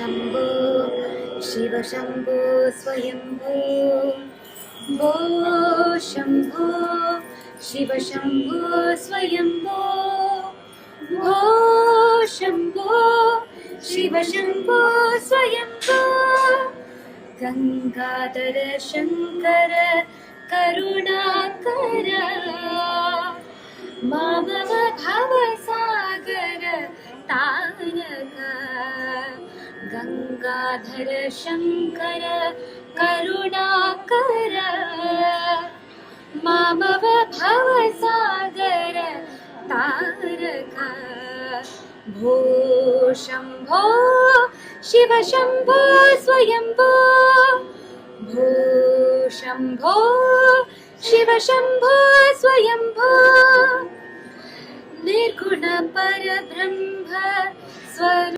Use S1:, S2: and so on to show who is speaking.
S1: शम्भो शिव शम्भो स्वयम्भो भो शम्भो शिव शम्भो स्वयम्भो भो शम्भो शिव शम्भो स्वयम्भो गंगाधर शंकर करुणाकर मामव भवसागर तारक गंगाधर शंकर करुणाकर मामव भवसागर तारक भो शम्भो शिव शम्भो स्वयम्भो भो शम्भो शिव शम्भो स्वयम्भो निर्गुण परब्रह्म स्वरूप